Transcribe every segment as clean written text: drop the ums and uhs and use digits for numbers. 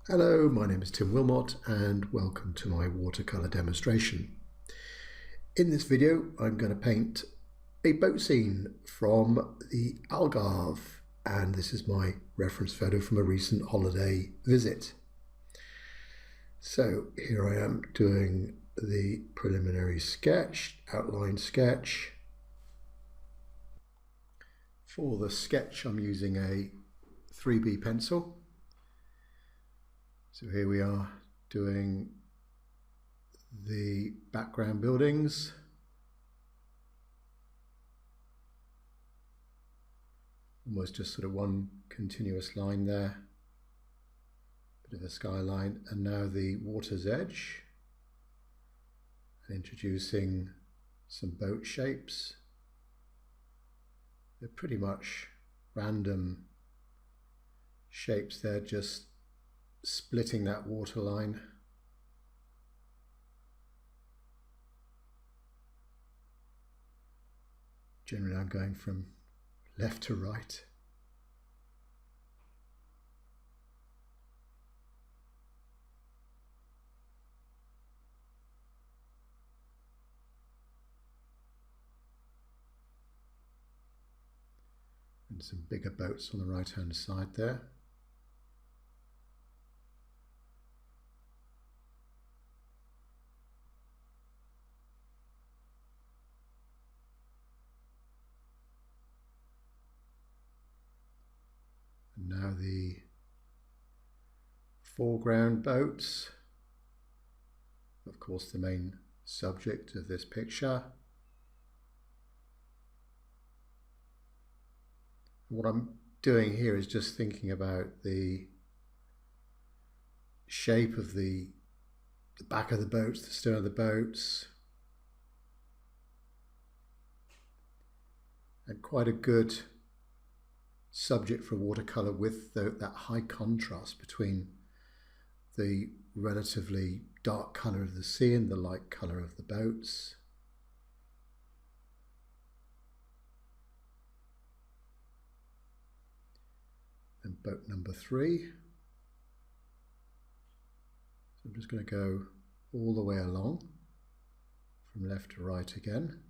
Hello, my name is Tim Wilmot and welcome to my watercolour demonstration. In this video I'm going to paint a boat scene from the Algarve, and this is my reference photo from a recent holiday visit. So here I am doing the preliminary sketch, outline sketch. For the sketch I'm using a 3B pencil. So here we are doing the background buildings. Almost just sort of one continuous line there. Bit of a skyline, and now the water's edge. And introducing some boat shapes. They're pretty much random shapes there, just splitting that waterline. Generally I'm going from left to right. And some bigger boats on the right hand side there. And now the foreground boats, of course the main subject of this picture. What I'm doing here is just thinking about the shape of the back of the boats, the stern of the boats, and quite a good subject for watercolour with that high contrast between the relatively dark colour of the sea and the light colour of the boats. And boat number 3. So I'm just going to go all the way along from left to right again.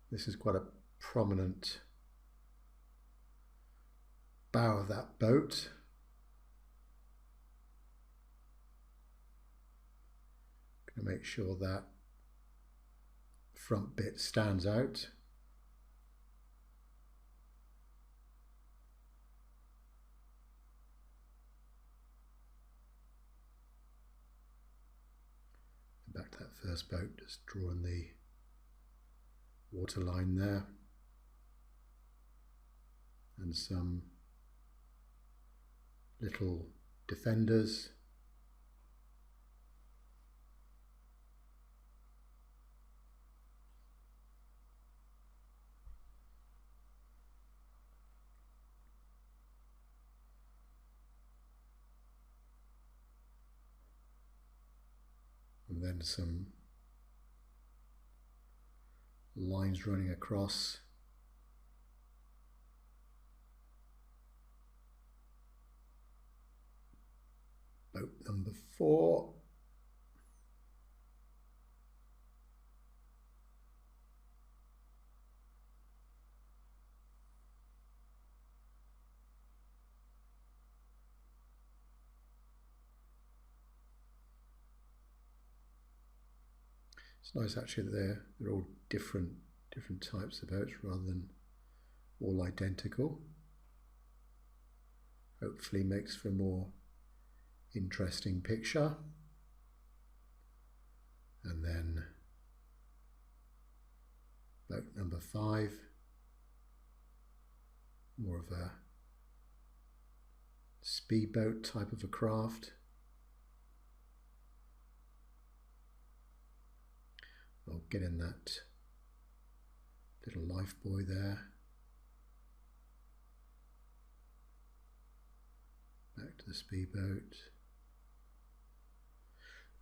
This is quite a prominent bow of that boat. Going to make sure that front bit stands out. And back to that first boat, just drawing the water line there, and some little defenders. And then some lines running across. Boat number 4. It's nice actually that they're all different types of boats rather than all identical. Hopefully makes for a more interesting picture. And then boat number 5, more of a speedboat type of a craft. I'll get in that little life buoy there. Back to the speedboat.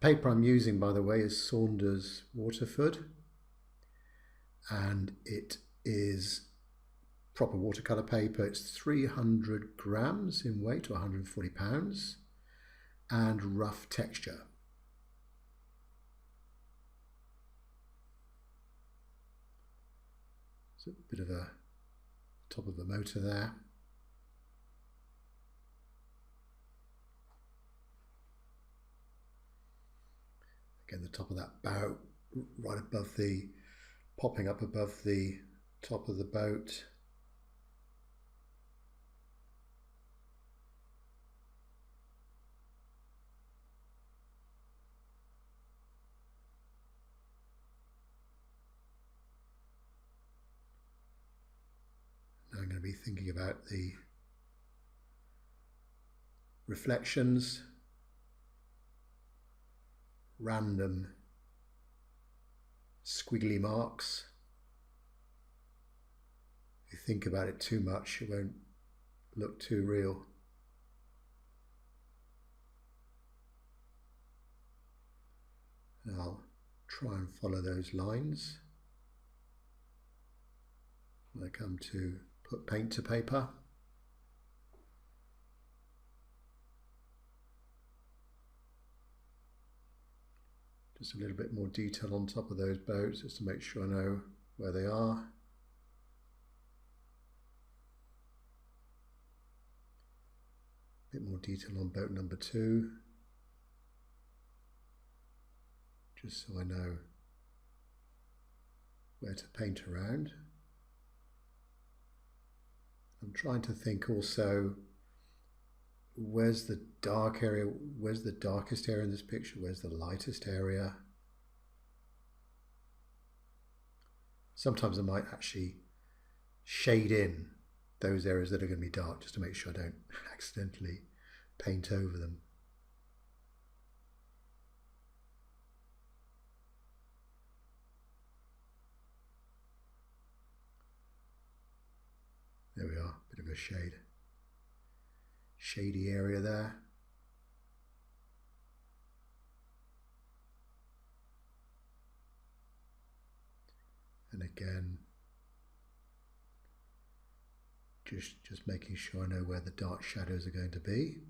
paper I'm using, by the way, is Saunders Waterford, and it is proper watercolour paper. It's 300 grams in weight, or 140 pounds, and rough texture. So a bit of a top of the motor there. Again, the top of that bow, right above the, popping up above the top of the boat. Now I'm going to be thinking about the reflections, random squiggly marks. If you think about it too much, it won't look too real. And I'll try and follow those lines when I come to put paint to paper. Just a little bit more detail on top of those boats, just to make sure I know where they are. A bit more detail on boat number 2, just so I know where to paint around. I'm trying to think also, where's the dark area, where's the darkest area in this picture, where's the lightest area. Sometimes I might actually shade in those areas that are going to be dark, just to make sure I don't accidentally paint over them. There we are, bit of a shady area there. And again, just making sure I know where the dark shadows are going to be.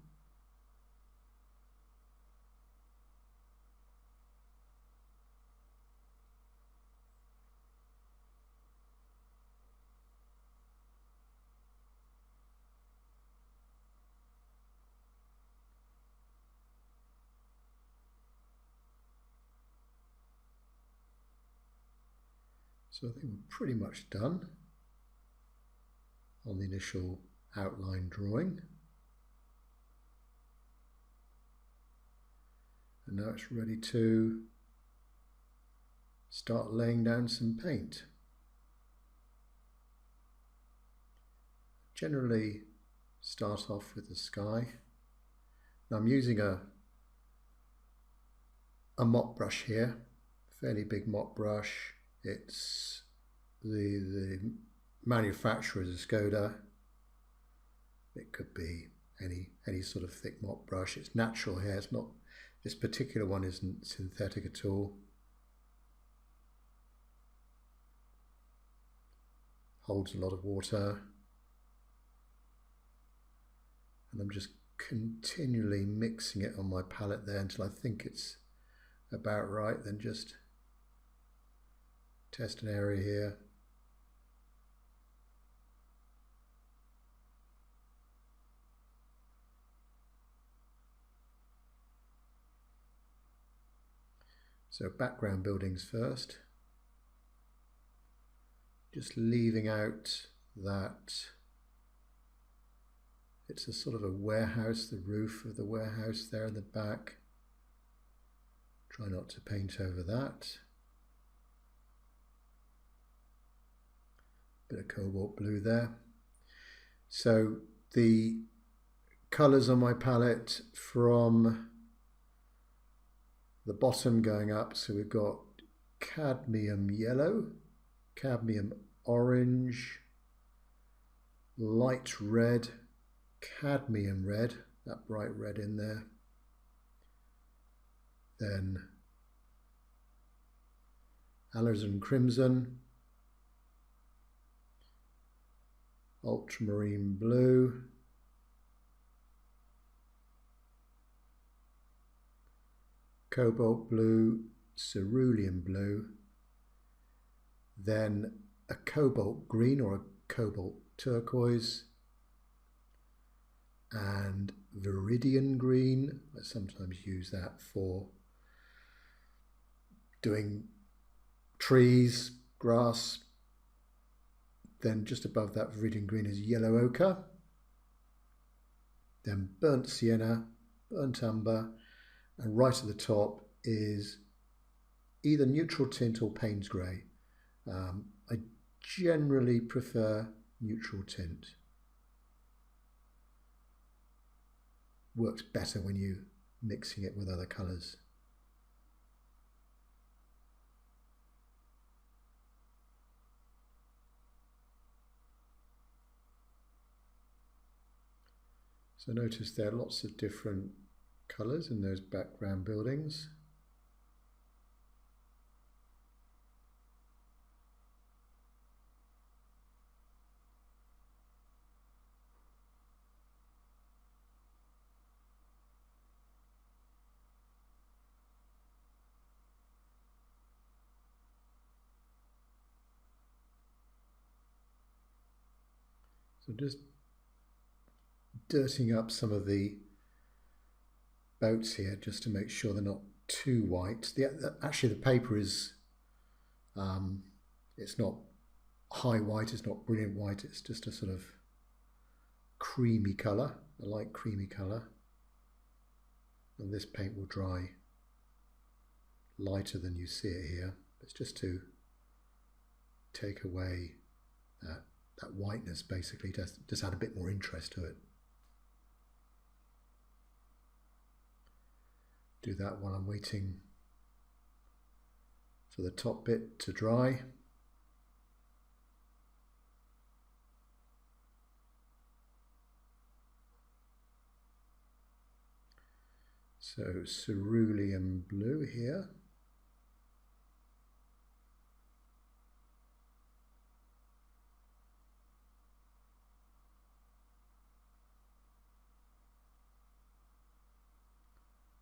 So I think we're pretty much done on the initial outline drawing. And now it's ready to start laying down some paint. Generally start off with the sky. Now I'm using a mop brush here, fairly big mop brush. It's the manufacturer is a Skoda. It could be any sort of thick mop brush. It's natural hair. It's not, this particular one isn't synthetic at all. Holds a lot of water. And I'm just continually mixing it on my palette there until I think it's about right. Then just test an area here. So background buildings first. Just leaving out that it's a sort of a warehouse, the roof of the warehouse there in the back. Try not to paint over that. Bit of cobalt blue there. So the colours on my palette from the bottom going up, so we've got cadmium yellow, cadmium orange, light red, cadmium red, that bright red in there, then alizarin crimson, ultramarine blue, cobalt blue, cerulean blue, then a cobalt green or a cobalt turquoise, and viridian green. I sometimes use that for doing trees, grass. Then just above that viridian green is yellow ochre, then burnt sienna, burnt umber, and right at the top is either neutral tint or Payne's grey. I generally prefer neutral tint. Works better when you're mixing it with other colours. So notice there are lots of different colours in those background buildings. So just dirtying up some of the boats here just to make sure they're not too white. Actually the paper is, it's not high white, it's not brilliant white, it's just a sort of creamy colour, a light creamy colour. And this paint will dry lighter than you see it here. It's just to take away that whiteness, basically, just add a bit more interest to it. Do that while I'm waiting for the top bit to dry. So cerulean blue here.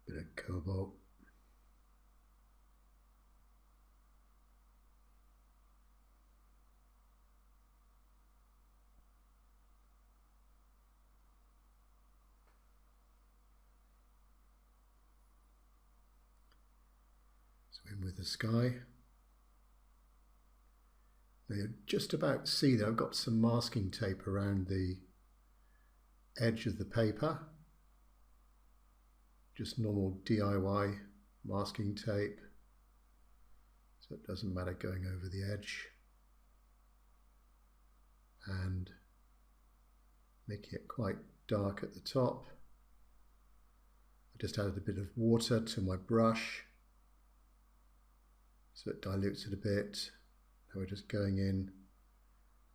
Bit of cobalt. So in with the sky. Now you'll just about see that I've got some masking tape around the edge of the paper. Just normal DIY masking tape, so it doesn't matter going over the edge, and making it quite dark at the top. I just added a bit of water to my brush so it dilutes it a bit. Now we're just going in,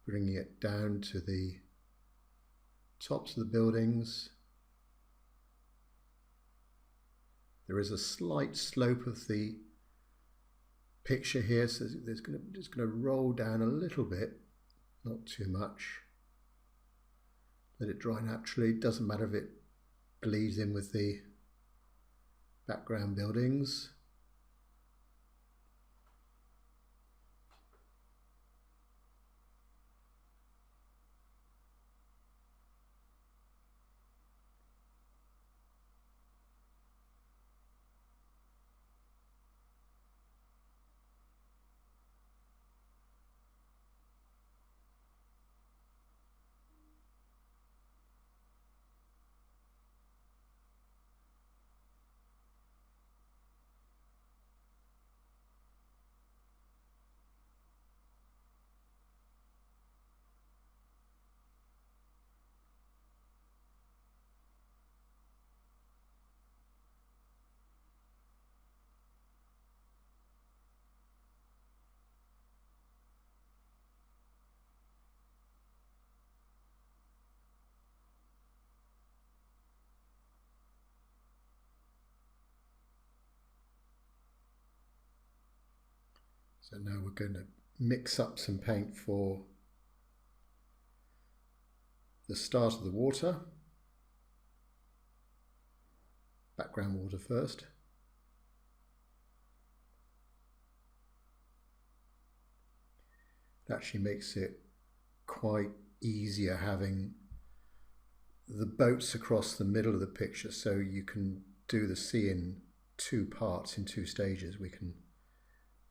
bringing it down to the tops of the buildings. There is a slight slope of the picture here, so there's just going to roll down a little bit, not too much. Let it dry naturally. It doesn't matter if it bleeds in with the background buildings. So now we're going to mix up some paint for the start of the water. Background water first. It actually makes it quite easier having the boats across the middle of the picture, so you can do the sea in two parts, in two stages. We can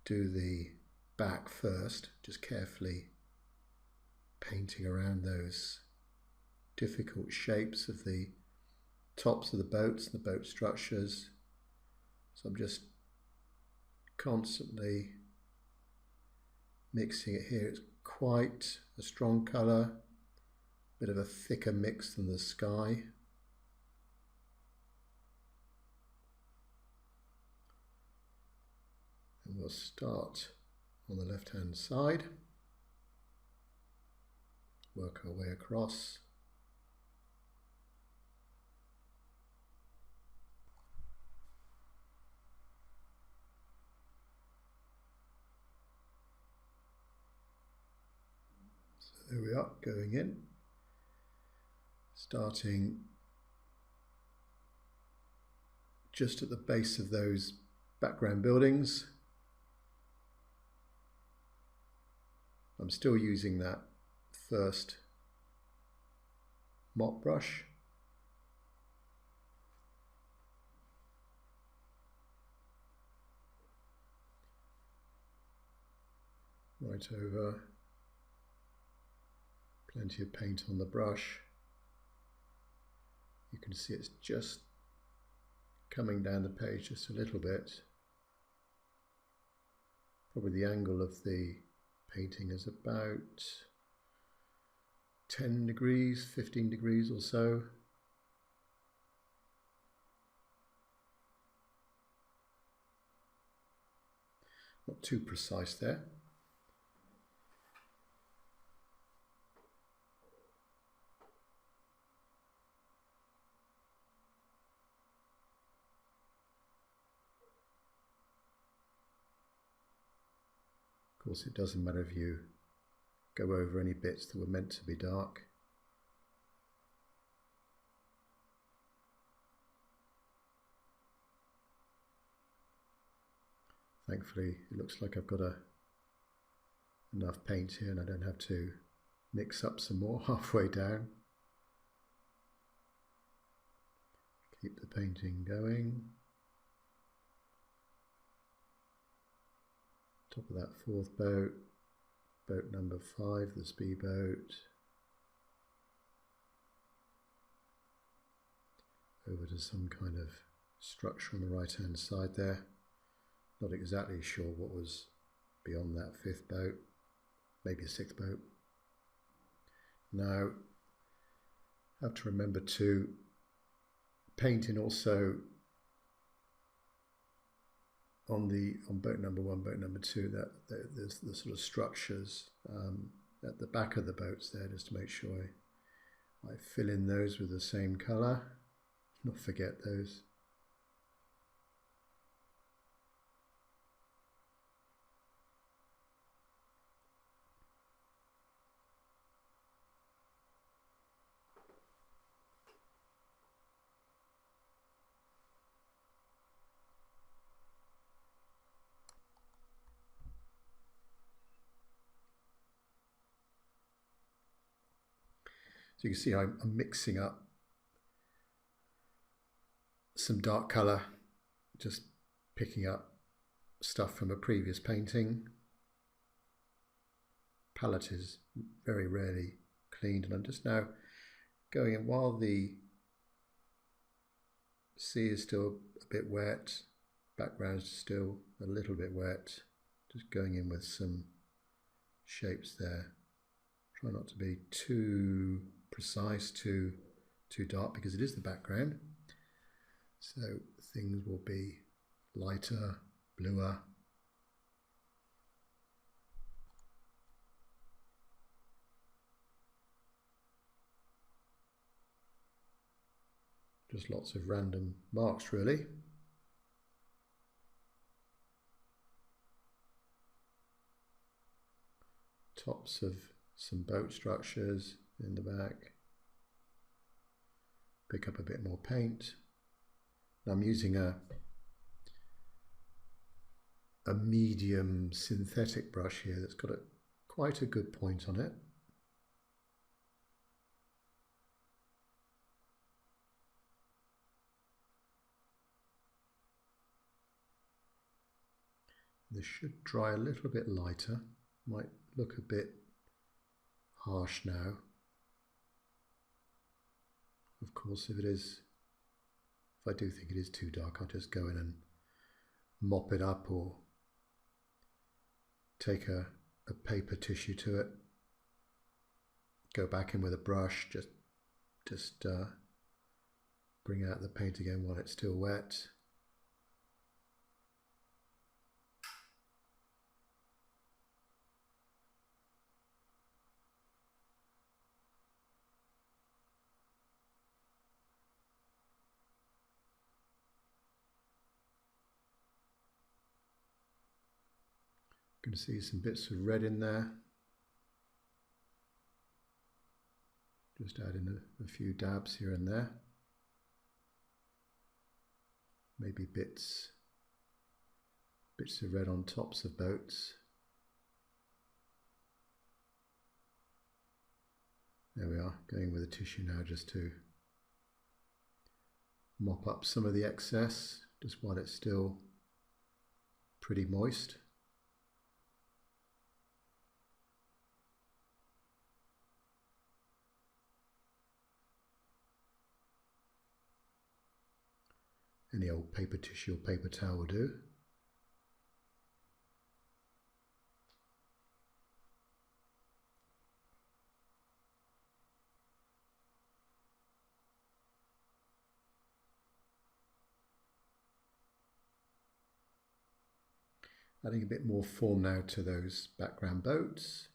do the back first, just carefully painting around those difficult shapes of the tops of the boats and the boat structures. So I'm just constantly mixing it here. It's quite a strong colour, bit of a thicker mix than the sky. And we'll start on the left hand side, work our way across. So there we are, going in, starting just at the base of those background buildings. I'm still using that first mop brush. Right over, plenty of paint on the brush. You can see it's just coming down the page just a little bit. Probably the angle of the painting is about 10 degrees, 15 degrees or so. Not too precise there. Of course, it doesn't matter if you go over any bits that were meant to be dark. Thankfully, it looks like I've got enough paint here and I don't have to mix up some more halfway down. Keep the painting going. Top of that fourth boat, boat number 5, the speedboat. Over to some kind of structure on the right hand side there. Not exactly sure what was beyond that 5th boat, maybe a 6th boat. Now, I have to remember to paint in also on boat number 1, boat number 2, that there's the sort of structures at the back of the boats there, just to make sure I fill in those with the same colour, not forget those. So you can see I'm mixing up some dark colour, just picking up stuff from a previous painting. Palette is very rarely cleaned, and I'm just now going in while the sea is still a bit wet, background's still a little bit wet, just going in with some shapes there. Try not to be too precise, too dark, because it is the background. So things will be lighter, bluer. Just lots of random marks, really. tops of some boat structures in the back. Pick up a bit more paint. I'm using a medium synthetic brush here that's got quite a good point on it. This should dry a little bit lighter, might look a bit harsh now. Of course, if I do think it is too dark, I'll just go in and mop it up or take a paper tissue to it, go back in with a brush, just bring out the paint again while it's still wet. You can see some bits of red in there. Just add in a few dabs here and there. Maybe bits of red on tops of boats. There we are, going with a tissue now just to mop up some of the excess, just while it's still pretty moist. Any old paper tissue or paper towel will do. Adding a bit more form now to those background boats.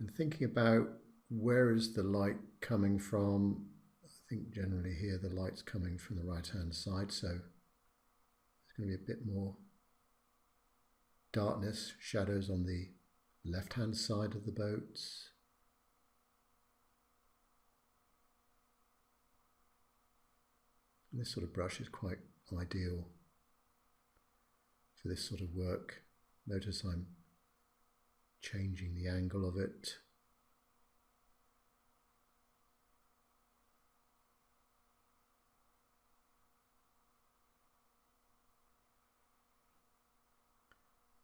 And thinking about where is the light coming from. I think generally here the light's coming from the right hand side, so there's going to be a bit more darkness, shadows on the left hand side of the boats. And this sort of brush is quite ideal for this sort of work. Notice I'm changing the angle of it.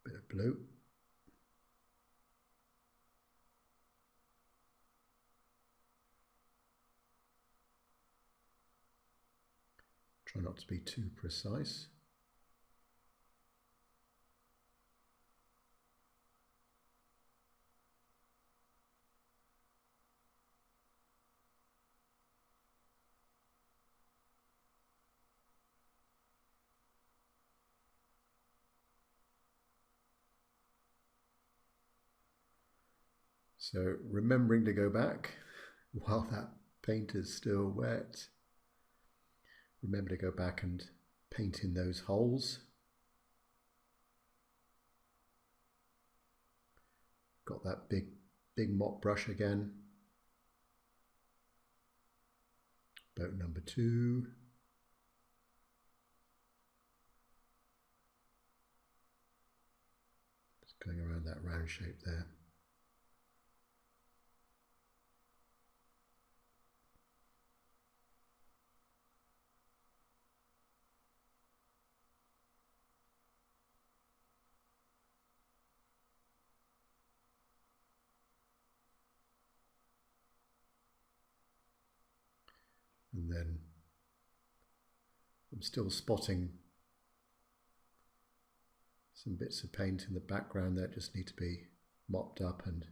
Bit of blue. Try not to be too precise. So remembering to go back while that paint is still wet. Remember to go back and paint in those holes. Got that big mop brush again. Boat number 2. Just going around that round shape there. And then I'm still spotting some bits of paint in the background that just need to be mopped up and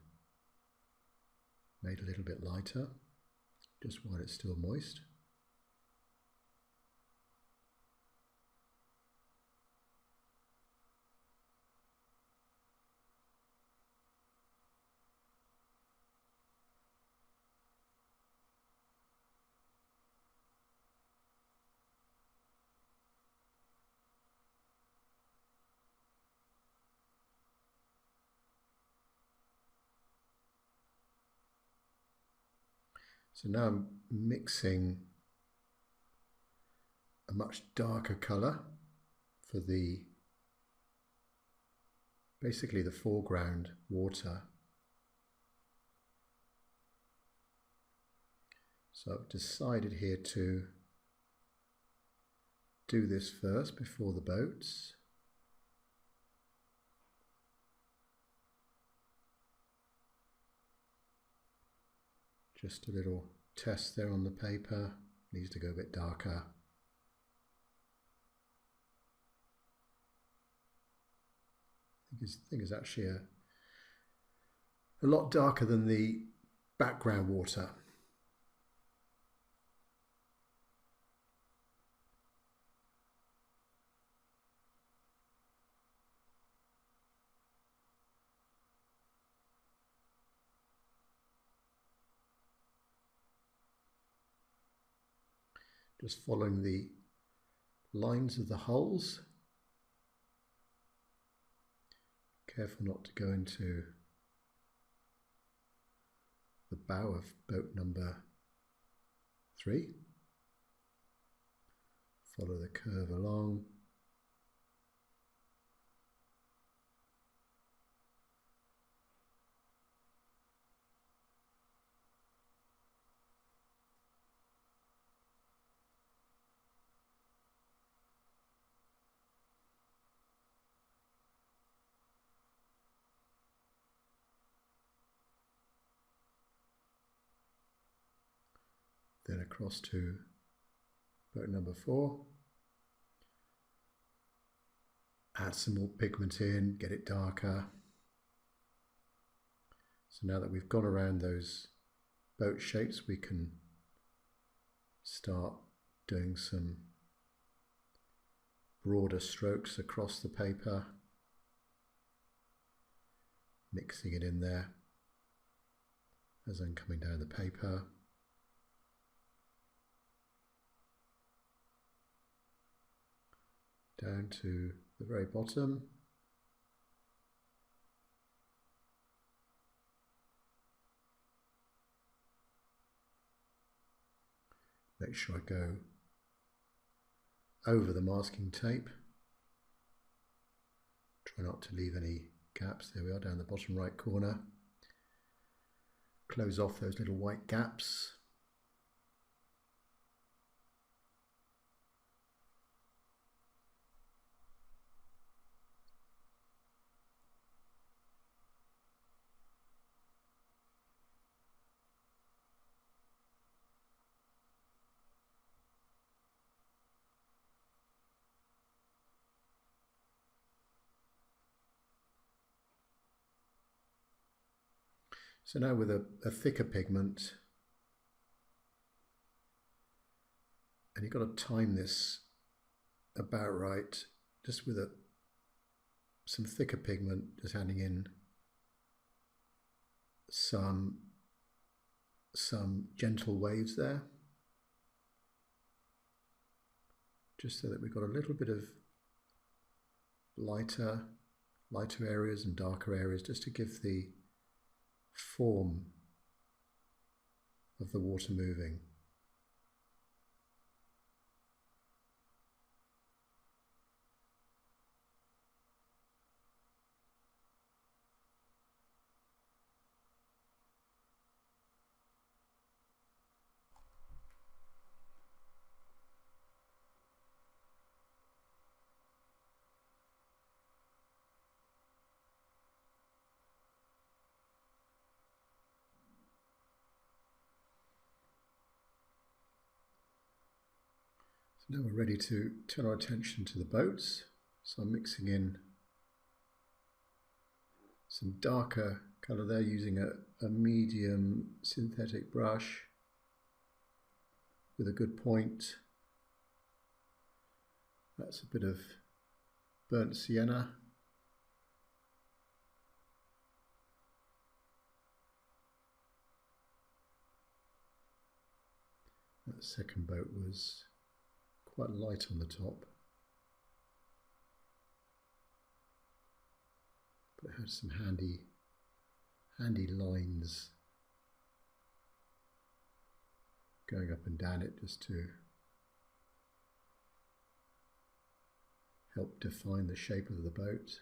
made a little bit lighter, just while it's still moist. So now I'm mixing a much darker colour for basically the foreground water. So I've decided here to do this first before the boats. Just a little test there on the paper, needs to go a bit darker. I think it's actually a lot darker than the background water. Just following the lines of the holes. Careful not to go into the bow of boat number 3. Follow the curve along. Then across to boat number 4. Add some more pigment in, get it darker. So now that we've gone around those boat shapes, we can start doing some broader strokes across the paper, mixing it in there as I'm coming down the paper. Down to the very bottom. Make sure I go over the masking tape. Try not to leave any gaps. There we are, down the bottom right corner. Close off those little white gaps. So now with a thicker pigment, and you've got to time this about right, just with some thicker pigment, just adding in some gentle waves there, just so that we've got a little bit of lighter areas and darker areas, just to give the form of the water moving. So now we're ready to turn our attention to the boats. So I'm mixing in some darker colour there using a medium synthetic brush with a good point. That's a bit of burnt sienna. That second boat was quite light on the top, but it had some handy lines going up and down it just to help define the shape of the boat.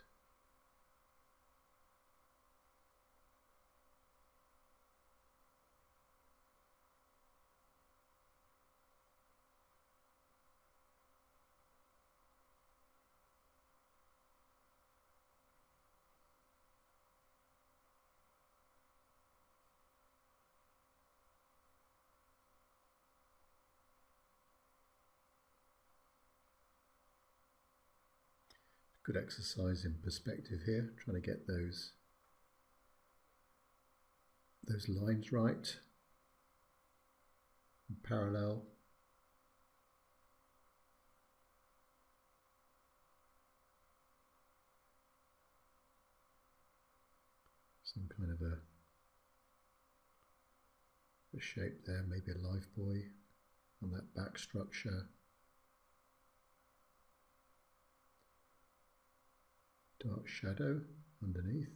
Good exercise in perspective here, trying to get those lines right and parallel. Some kind of a shape there, maybe a life buoy on that back structure. Dark shadow underneath.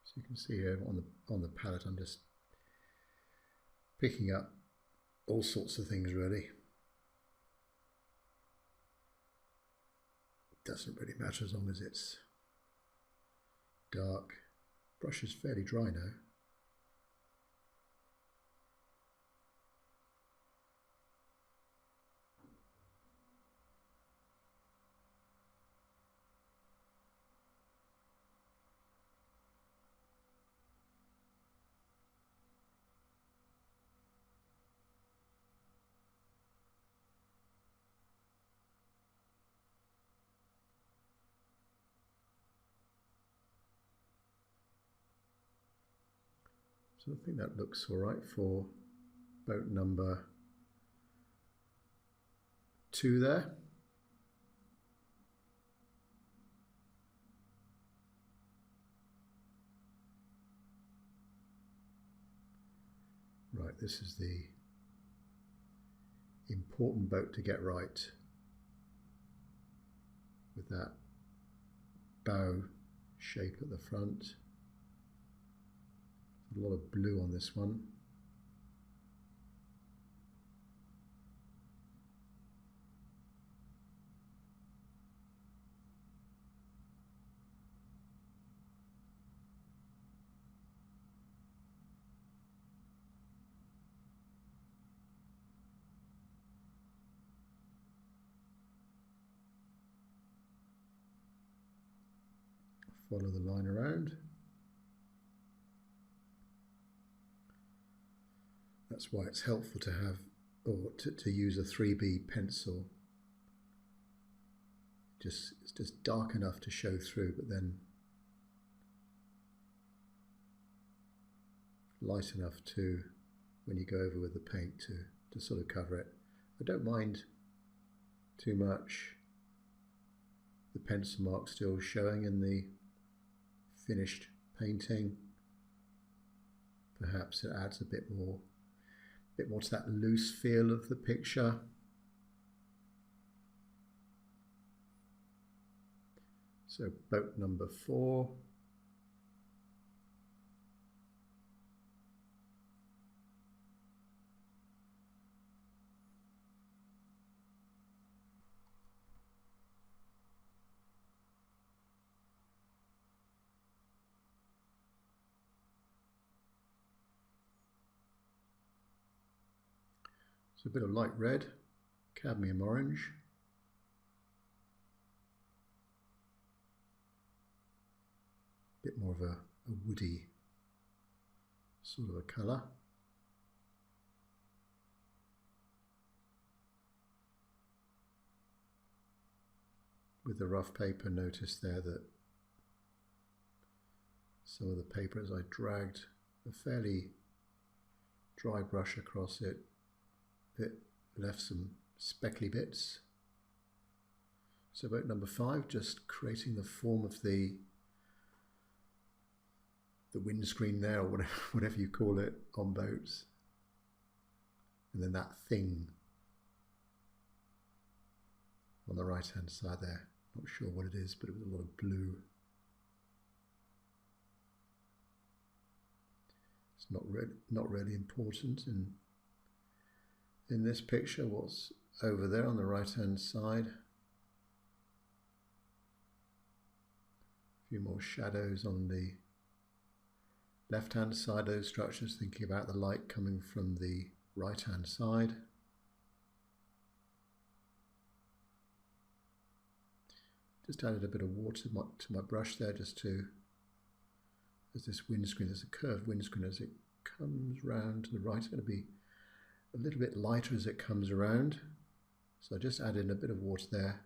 So you can see here on the palette, I'm just picking up all sorts of things really. It doesn't really matter as long as it's dark. Brush is fairly dry now. So I think that looks all right for boat number 2 there. Right, this is the important boat to get right, with that bow shape at the front. A lot of blue on this one. Follow the line around. That's why it's helpful to have, or to use a 3B pencil. It's just dark enough to show through, but then light enough to, when you go over with the paint, to sort of cover it. I don't mind too much the pencil mark still showing in the finished painting. Perhaps it adds a bit more to that loose feel of the picture. So boat number 4. So a bit of light red, cadmium orange. Bit more of a woody sort of a colour. With the rough paper, notice there that some of the paper, as I dragged a fairly dry brush across it, it left some speckly bits. So boat number 5, just creating the form of the windscreen there, or whatever you call it on boats. and then that thing on the right hand side there. Not sure what it is, but it was a lot of blue. It's not really important in this picture what's over there on the right hand side. A few more shadows on the left hand side of those structures, thinking about the light coming from the right hand side. Just added a bit of water to my brush there, just to, as this windscreen, there's a curved windscreen, as it comes round to the right, it's going to be a little bit lighter as it comes around. So I just added a bit of water there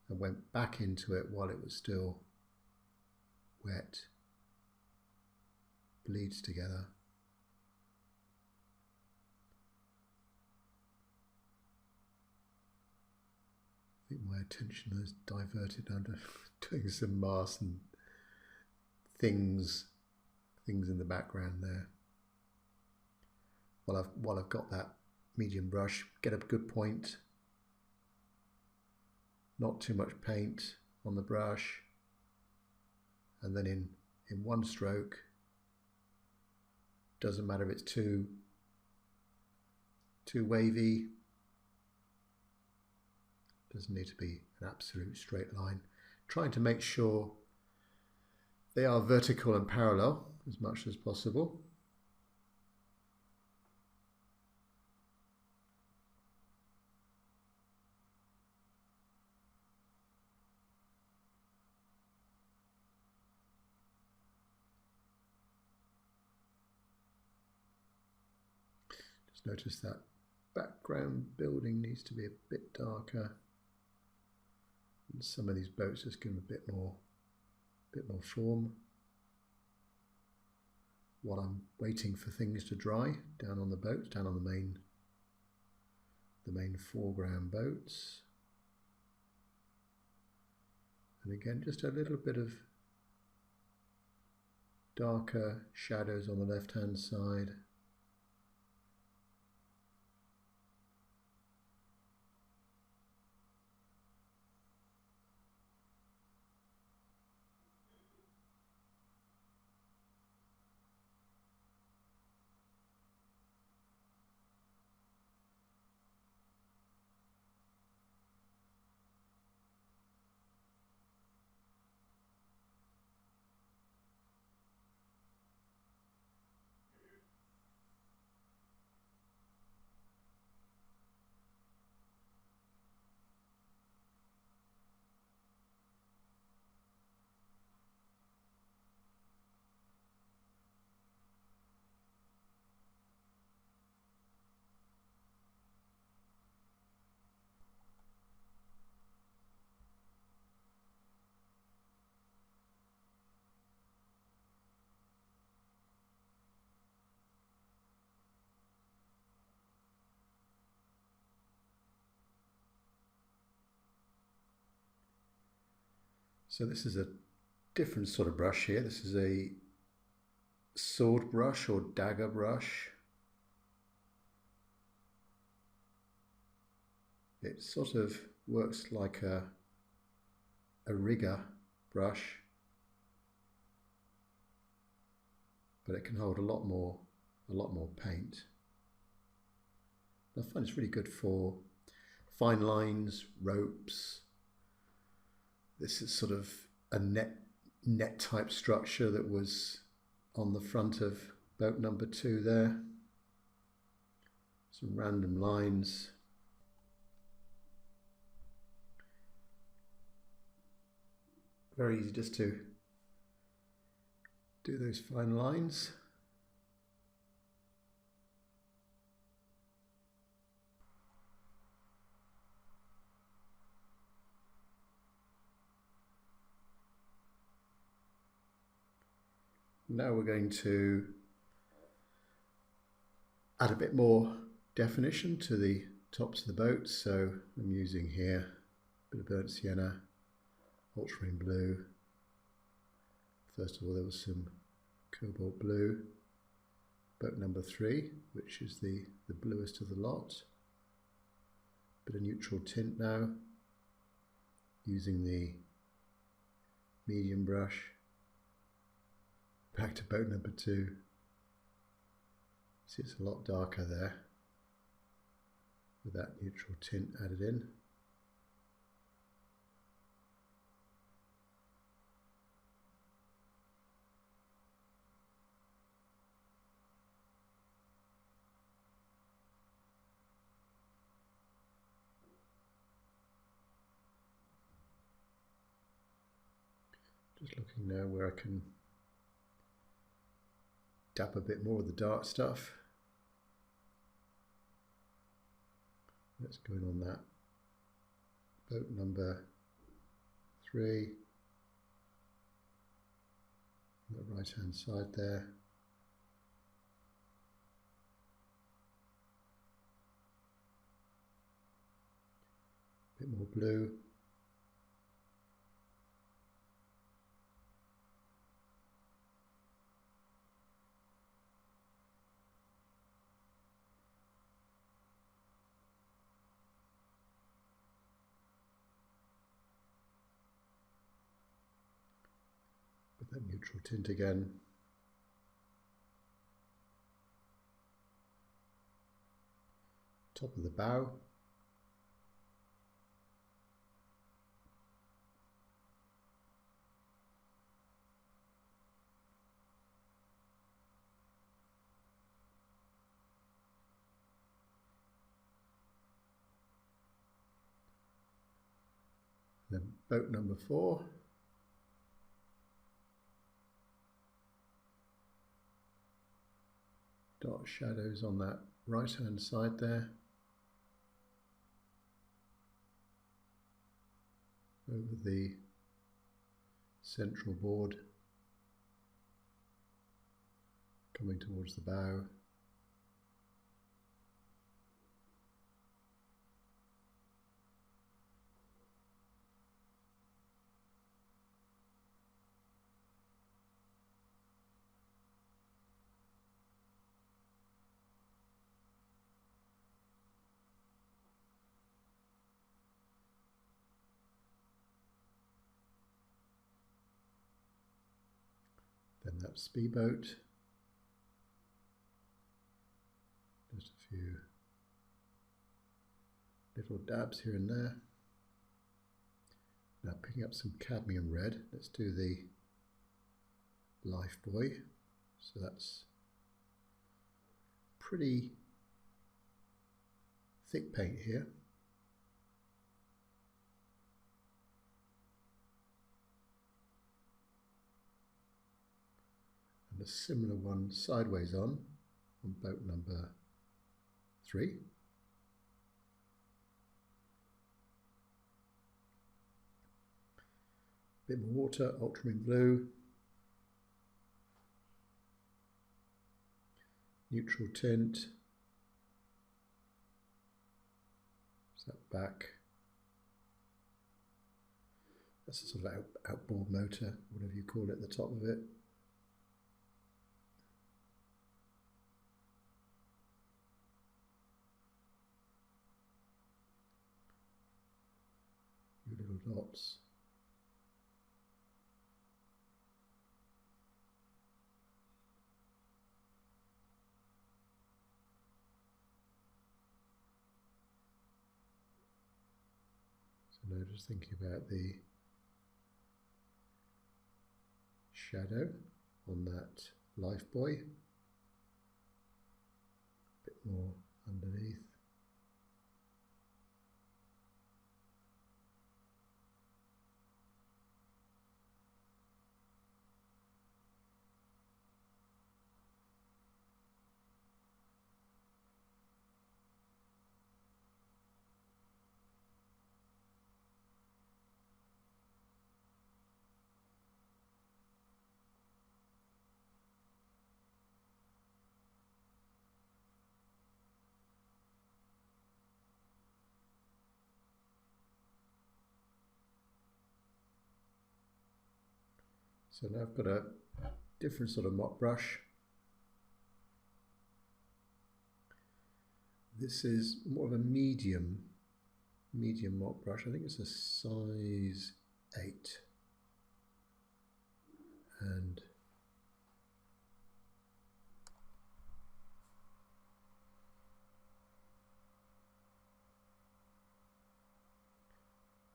and went back into it while it was still wet. Bleeds together. I think my attention is diverted under doing some masks and things in the background there. While I've got that medium brush, get a good point. Not too much paint on the brush, and then in one stroke. Doesn't matter if it's too wavy. Doesn't need to be an absolute straight line. Trying to make sure they are vertical and parallel as much as possible. Just notice that background building needs to be a bit darker. And some of these boats just give them a bit more form. While I'm waiting for things to dry down on the boats, down on the main foreground boats. And again, just a little bit of darker shadows on the left-hand side. So this is a different sort of brush here. This is a sword brush or dagger brush. It sort of works like a rigger brush, but it can hold a lot more paint. I find it's really good for fine lines, ropes. This is sort of a net type structure that was on the front of boat number 2 there. Some random lines. Very easy just to do those fine lines. Now we're going to add a bit more definition to the tops of the boats. So I'm using here a bit of burnt sienna, ultramarine blue. First of all, there was some cobalt blue. boat number 3, which is the bluest of the lot. Bit of neutral tint now, using the medium brush. Back to boat number 2. See, it's a lot darker there with that neutral tint added in. Just looking now where I can dab a bit more of the dark stuff. Let's go in on that boat number 3, on the right hand side there. A bit more blue. With that neutral tint again. Top of the bow. Then boat number 4. Dark shadows on that right hand side there. Over the central board, coming towards the bow. Then that speedboat, just a few little dabs here and there. Now picking up some cadmium red, let's do the Lifebuoy. So that's pretty thick paint here. A similar one sideways on boat number 3. Bit more water, ultramarine blue, neutral tint. Is that back? That's a sort of outboard motor, whatever you call it, at the top of it. Little dots. So now just thinking about the shadow on that Lifebuoy. A bit more underneath. So now I've got a different sort of mop brush. This is more of a medium mop brush. I think it's a size 8. And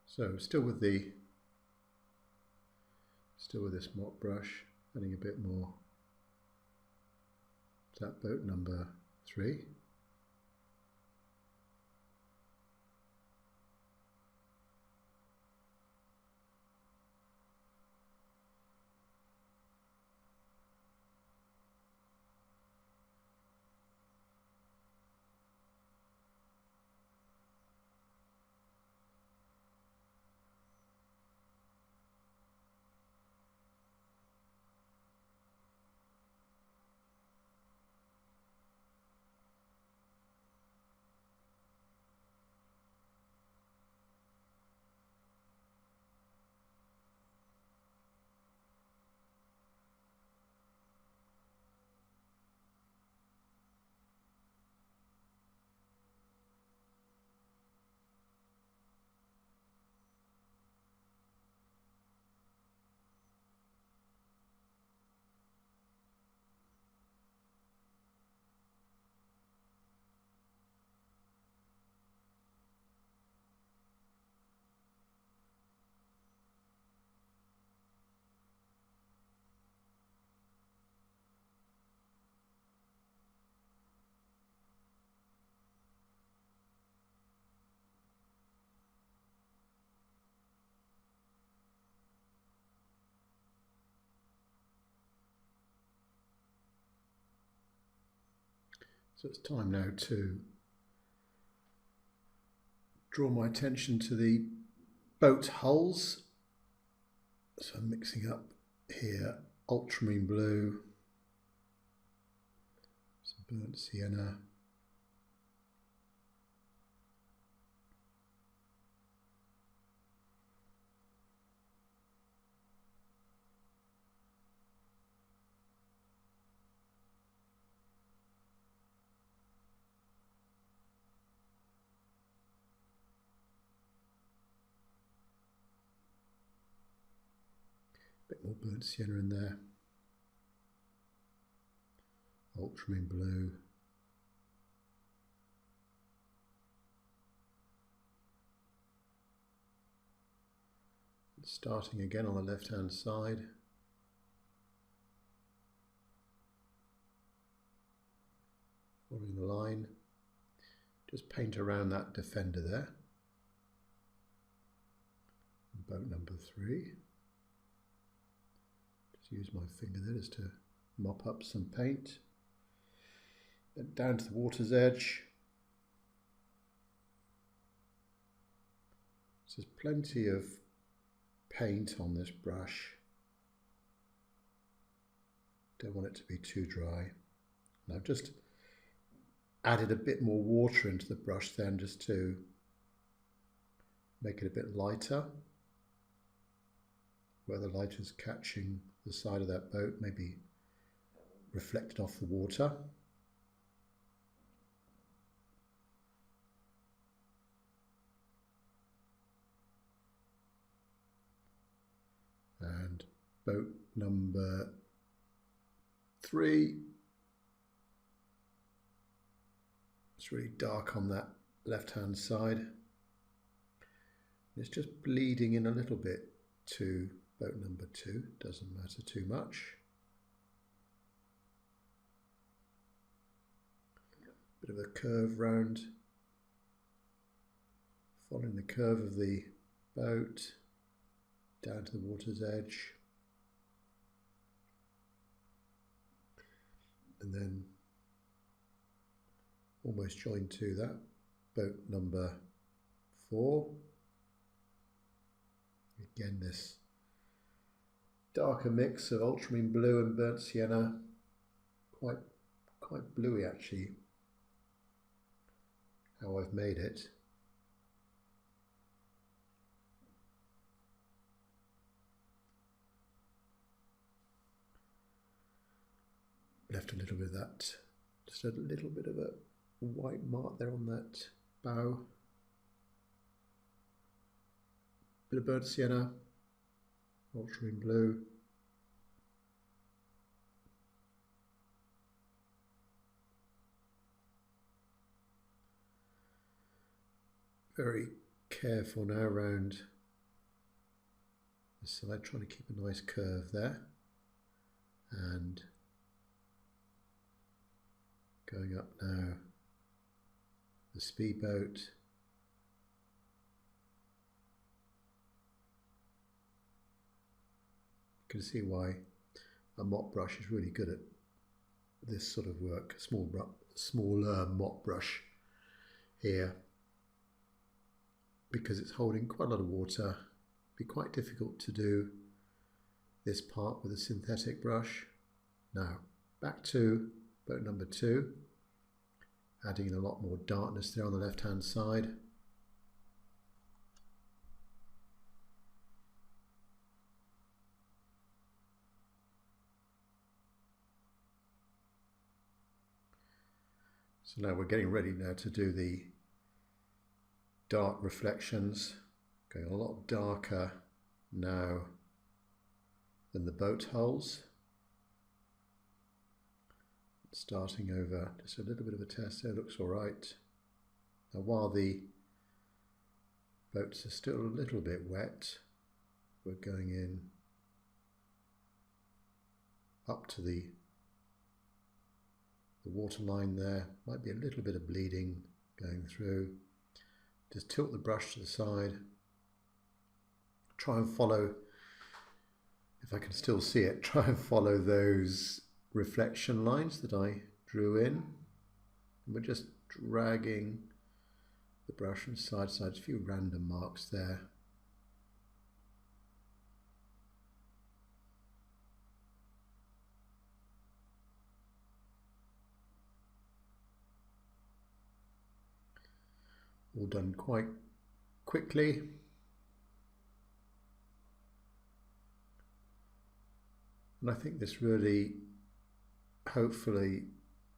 so still with this mop brush, adding a bit more. Is that boat number 3? So it's time now to draw my attention to the boat hulls. So I'm mixing up here ultramarine blue, some burnt sienna, bit more burnt sienna in there, ultramarine blue, and starting again on the left hand side, following the line, just paint around that defender there, and boat number 3. Use my finger there just to mop up some paint. Then down to the water's edge. So there's plenty of paint on this brush. Don't want it to be too dry. And I've just added a bit more water into the brush then just to make it a bit lighter. Where the light is catching the side of that boat, maybe reflected off the water. And boat number 3. It's really dark on that left-hand side. It's just bleeding in a little bit to boat number 2, doesn't matter too much. Bit of a curve round, following the curve of the boat down to the water's edge, and then almost joined to that, boat number 4. Again, this darker mix of ultramarine blue and burnt sienna, quite bluey actually, how I've made it. Left a little bit of that, just a little bit of a white mark there on that bow. Bit of burnt sienna, ultramarine blue. Very careful now around the side, trying to keep a nice curve there, and going up now the speedboat. You can see why a mop brush is really good at this sort of work. Smaller mop brush here, because it's holding quite a lot of water. It'd be quite difficult to do this part with a synthetic brush. Now back to boat number 2, adding in a lot more darkness there on the left hand side. So now we're getting ready now to do the dark reflections, going a lot darker now than the boat hulls. Starting over just a little bit of a test there, looks all right. Now while the boats are still a little bit wet, we're going in up to the waterline there. Might be a little bit of bleeding going through. Just tilt the brush to the side. Try and follow, if I can still see it, try and follow those reflection lines that I drew in. And we're just dragging the brush from side to side, a few random marks there. All done quite quickly. And I think this really, hopefully,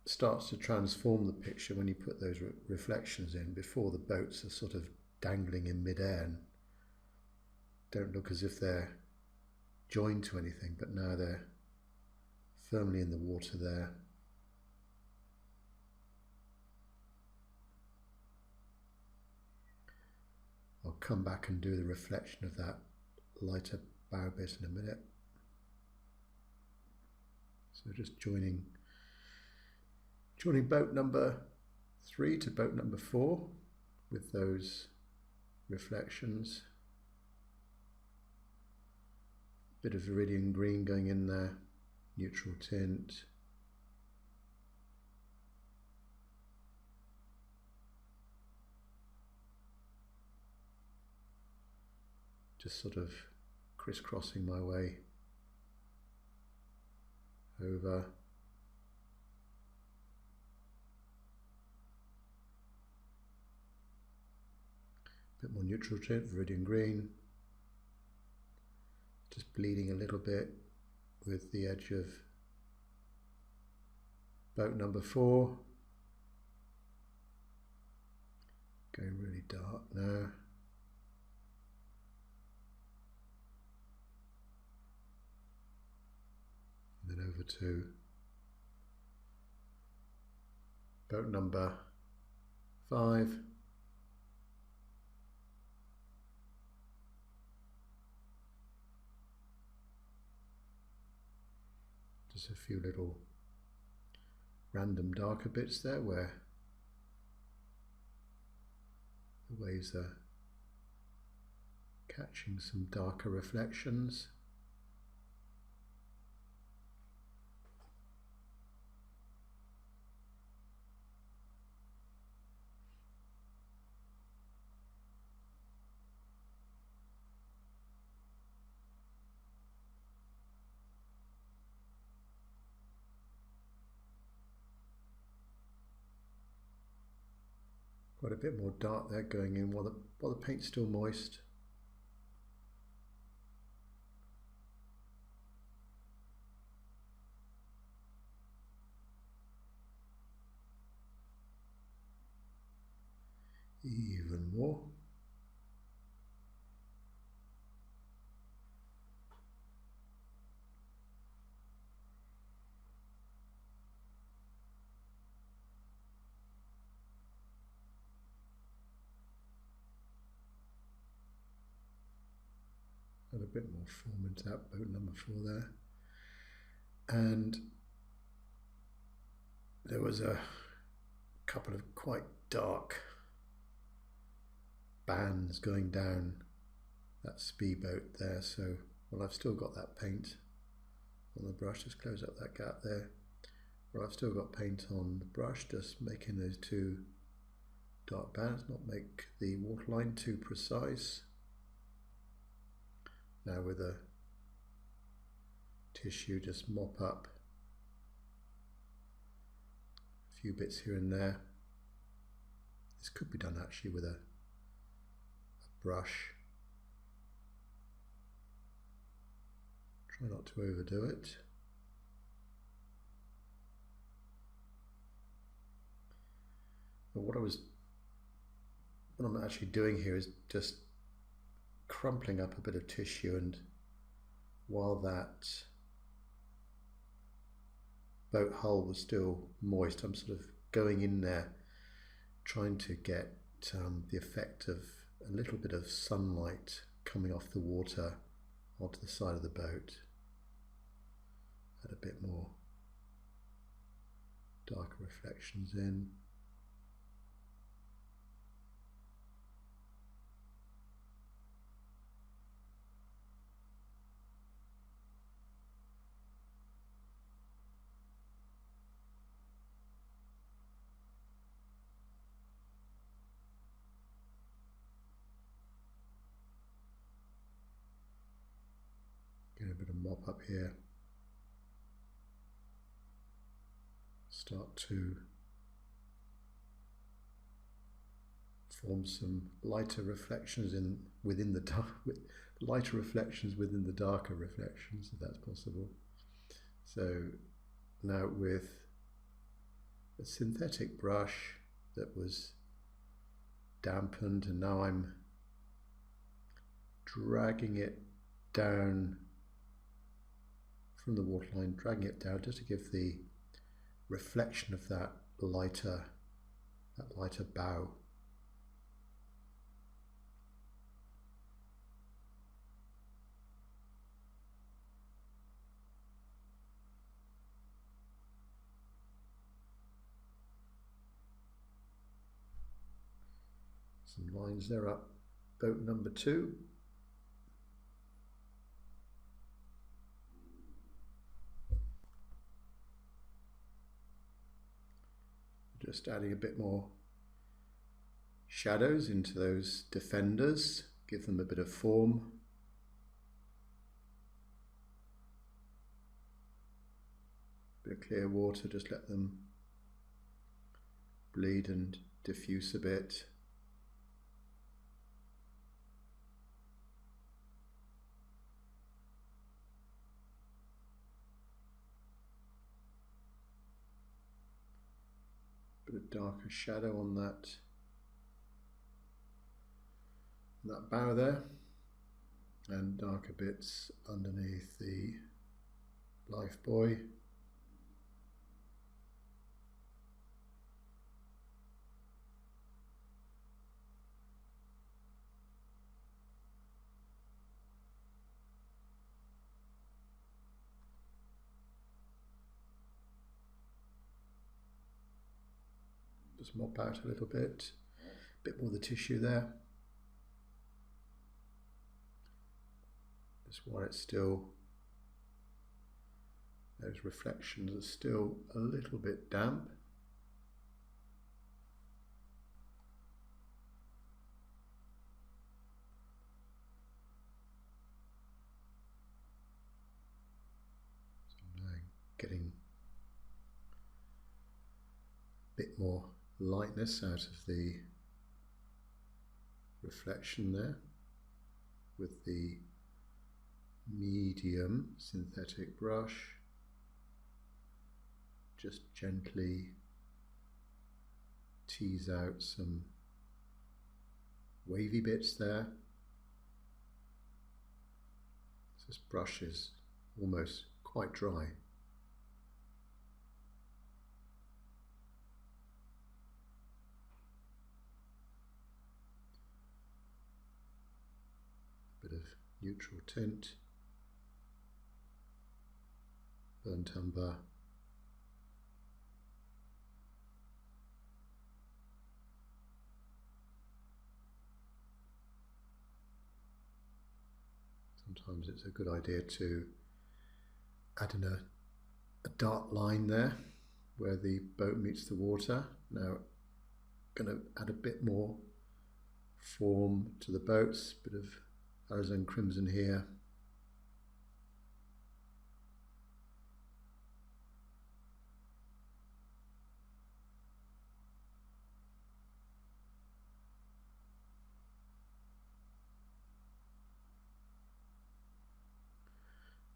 starts to transform the picture when you put those reflections in. Before, the boats are sort of dangling in midair and don't look as if they're joined to anything, but now they're firmly in the water there. I'll come back and do the reflection of that lighter bow bit in a minute. So just joining boat number 3 to boat number 4 with those reflections. Bit of viridian green going in there, neutral tint. Just sort of crisscrossing my way over. Bit more neutral tint, viridian green. Just bleeding a little bit with the edge of boat number 4. Going really dark now. And then over to boat number 5. Just a few little random darker bits there where the waves are catching some darker reflections. Quite a bit more dark there going in while the paint's still moist. even more. Add a bit more form into that boat number 4 there. And there was a couple of quite dark bands going down that speedboat there, so well, I've still got that paint on the brush. Just close up that gap there. Well, I've still got paint on the brush, just making those 2 dark bands, not make the waterline too precise. Now with a tissue, just mop up a few bits here and there. This could be done actually with a brush. Try not to overdo it. But what I'm actually doing here is just crumpling up a bit of tissue, and while that boat hull was still moist, I'm sort of going in there trying to get the effect of a little bit of sunlight coming off the water onto the side of the boat. Add a bit more darker reflections in. Get a bit of mop up here. Start to form some lighter reflections within the darker reflections, if that's possible. So now with a synthetic brush that was dampened, and now I'm dragging it down from the waterline, dragging it down just to give the reflection of that lighter bow. Some lines there up boat number 2. Just adding a bit more shadows into those defenders, give them a bit of form. Bit of clear water, just let them bleed and diffuse a bit. Bit of darker shadow on that bow there, and darker bits underneath the life buoy. Just mop out a little bit more of the tissue there. Just while it's still, those reflections are still a little bit damp. So now getting a bit more lightness out of the reflection there with the medium synthetic brush. Just gently tease out some wavy bits there. This brush is almost quite dry. A bit of neutral tint, burnt umber. Sometimes it's a good idea to add in a dark line there where the boat meets the water. Now I'm going to add a bit more form to the boats, a bit of alizarin crimson here.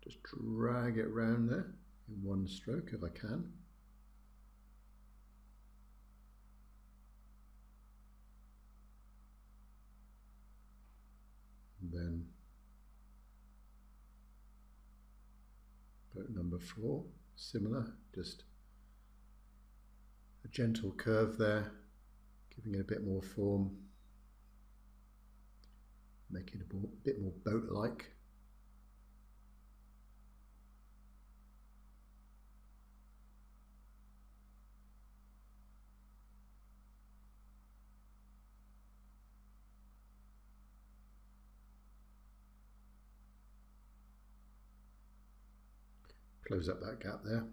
Just drag it round there in one stroke if I can. And then boat number 4, similar, just a gentle curve there, giving it a bit more form, making it a bit more boat-like. Close up that gap there.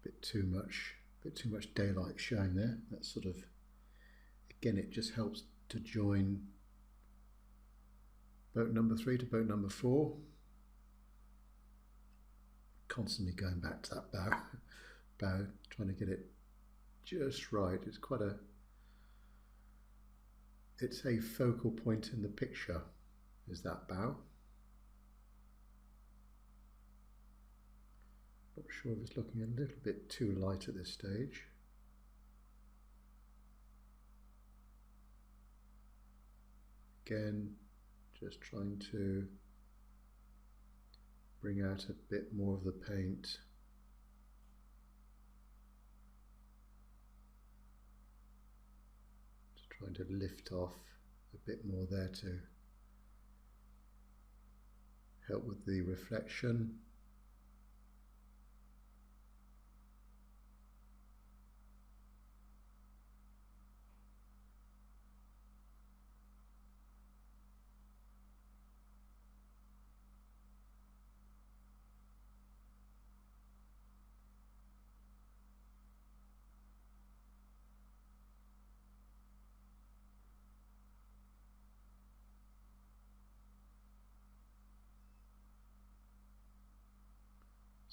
Bit too much daylight showing there. That sort of, again, it just helps to join boat number 3 to boat number 4. Constantly going back to that bow, trying to get it just right. It's a focal point in the picture, is that bow. Not sure if it's looking a little bit too light at this stage. Again, just trying to bring out a bit more of the paint. Just trying to lift off a bit more there to help with the reflection.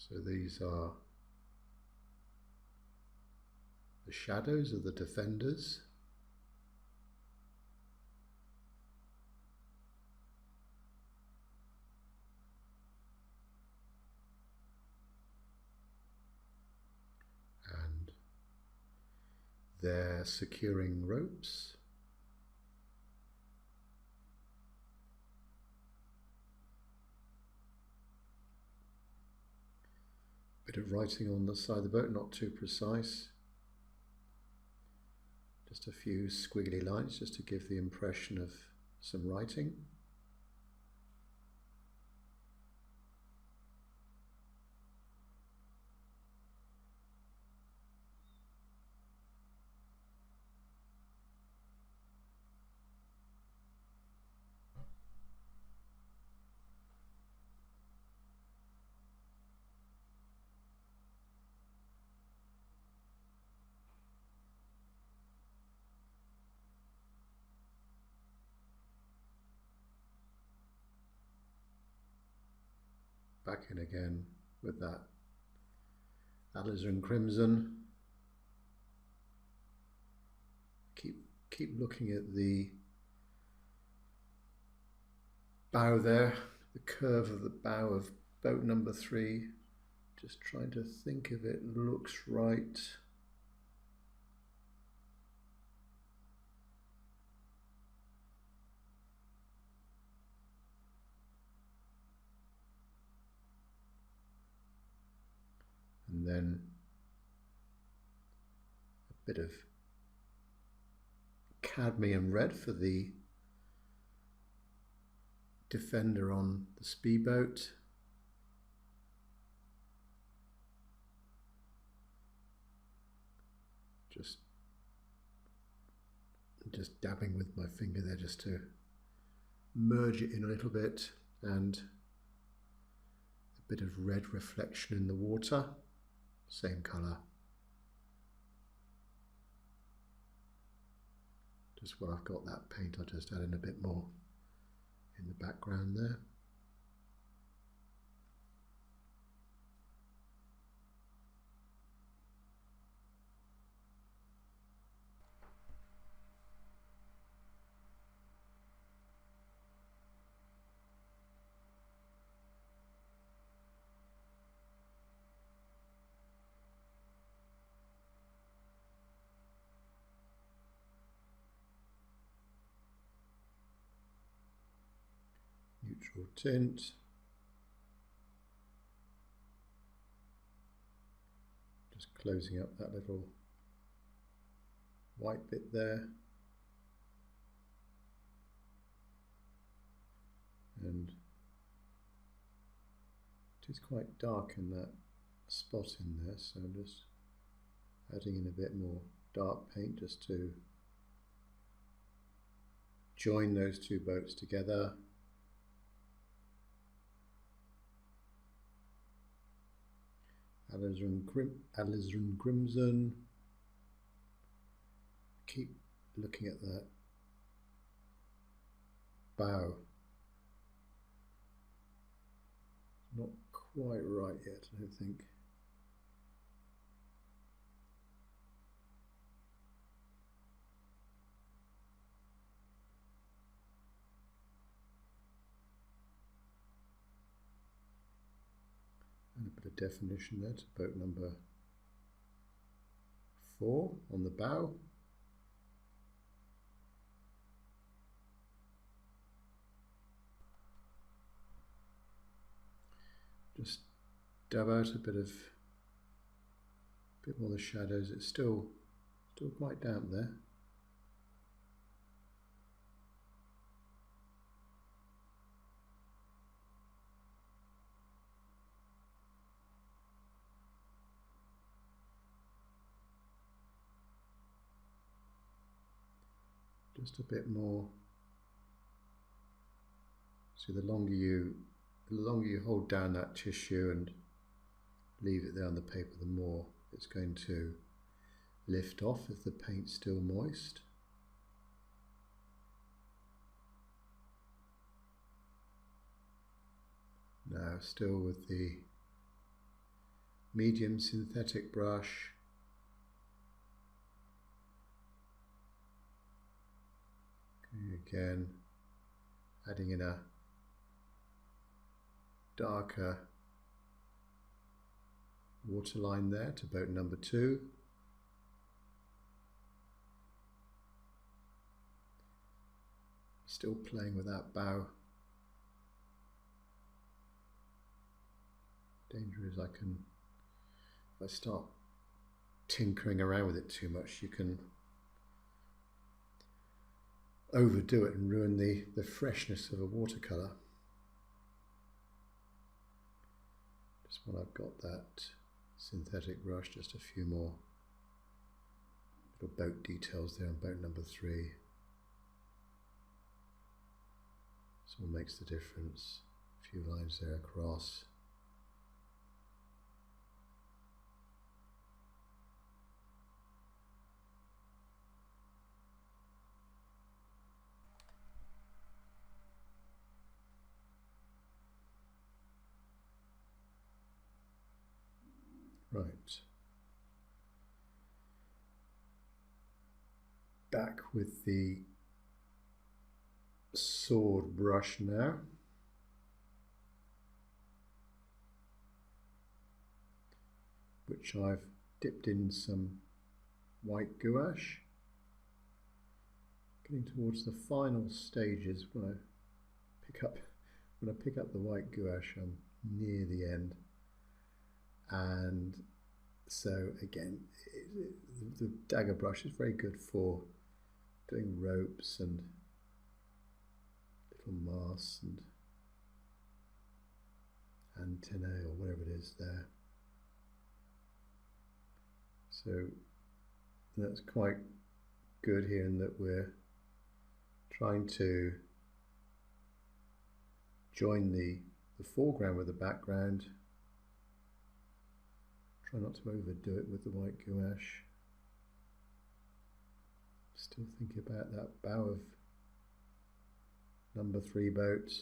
So these are the shadows of the defenders. And they're securing ropes. Bit of writing on the side of the boat, not too precise. Just a few squiggly lines just to give the impression of some writing. Back in again with that alizarin crimson. Keep looking at the bow there, the curve of the bow of boat number 3. Just trying to think if it looks right. and then a bit of cadmium red for the defender on the speedboat. Just dabbing with my finger there just to merge it in a little bit, and a bit of red reflection in the water, same colour. Just when I've got that paint, I'll just add in a bit more in the background there. Neutral tint. Just closing up that little white bit there. And it is quite dark in that spot in there, so I'm just adding in a bit more dark paint just to join those two boats together. Alizarin Crimson. Keep looking at that bow. Not quite right yet, I don't think. And a bit of definition there to boat number 4 on the bow. Just dab out a bit more of the shadows. It's still quite damp there. Just a bit more. See, the longer you hold down that tissue and leave it there on the paper, the more it's going to lift off if the paint's still moist. Now, still with the medium synthetic brush, again adding in a darker waterline there to boat number 2. Still playing with that bow. Danger is if I start tinkering around with it too much, you can overdo it and ruin the freshness of a watercolour. Just when I've got that synthetic brush, just a few more little boat details there on boat number 3. This all makes the difference. A few lines there across. Right, back with the sword brush now. Which I've dipped in some white gouache. Getting towards the final stages when I pick up the white gouache, I'm near the end. And So again, the dagger brush is very good for doing ropes and little masts and antennae or whatever it is there. So that's quite good here in that we're trying to join the foreground with the background. Try not to overdo it with the white gouache. Still thinking about that bow of number 3 boat.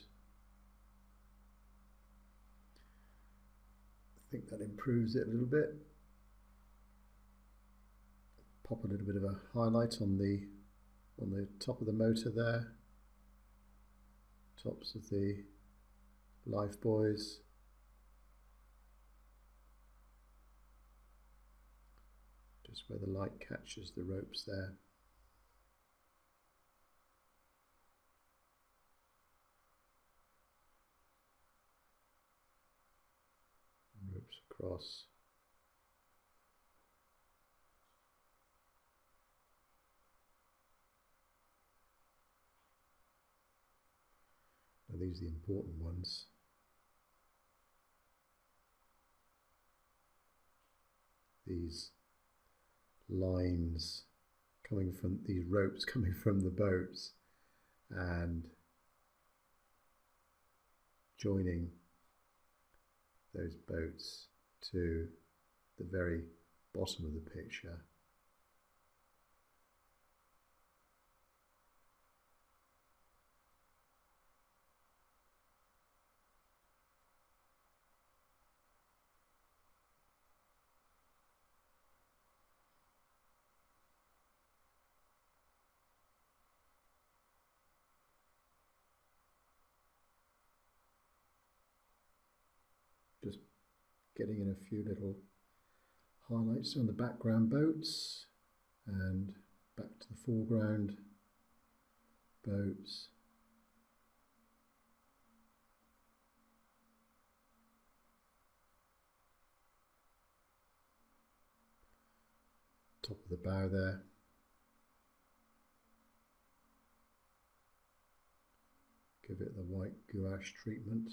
I think that improves it a little bit. Pop a little bit of a highlight on the top of the motor there. Tops of the life buoys. Just where the light catches the ropes there. And ropes across. Now these are the important ones. These lines coming from these ropes coming from the boats and joining those boats to the very bottom of the picture. Just getting in a few little highlights on the background boats and back to the foreground boats. Top of the bow there. Give it the white gouache treatment.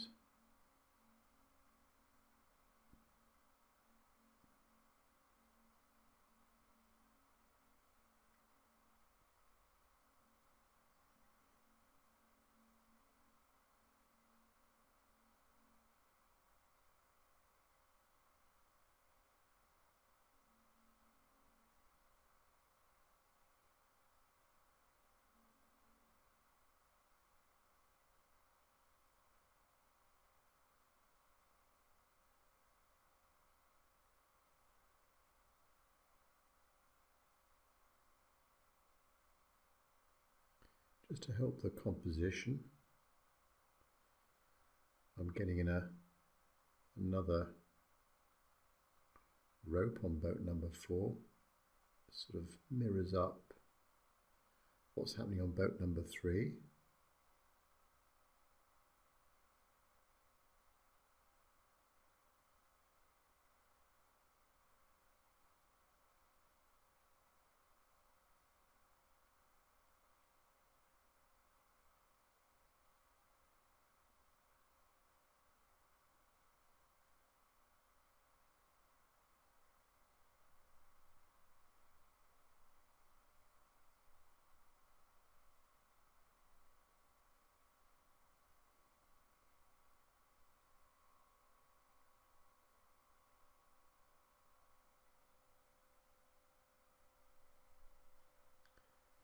Just to help the composition, I'm getting in another rope on boat number 4. It sort of mirrors up what's happening on boat number 3.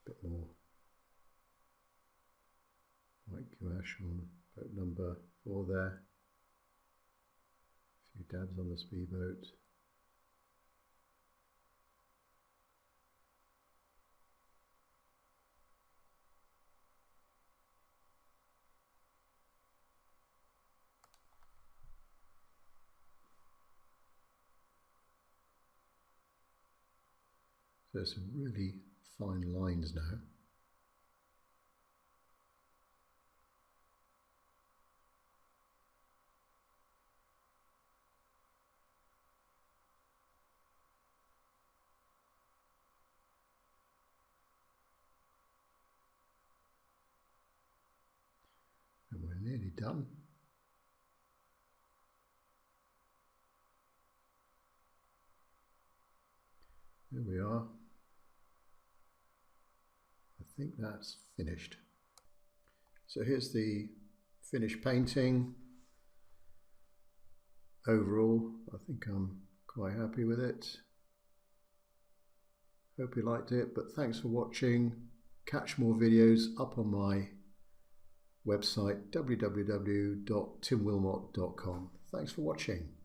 Bit more white gouache on boat number 4 there. A few dabs on the speedboat. So there's some really fine lines now. we're nearly done. There we are. I think that's finished. So here's the finished painting. Overall, I think I'm quite happy with it. Hope you liked it, but thanks for watching. Catch more videos up on my website www.timwilmot.com. Thanks for watching.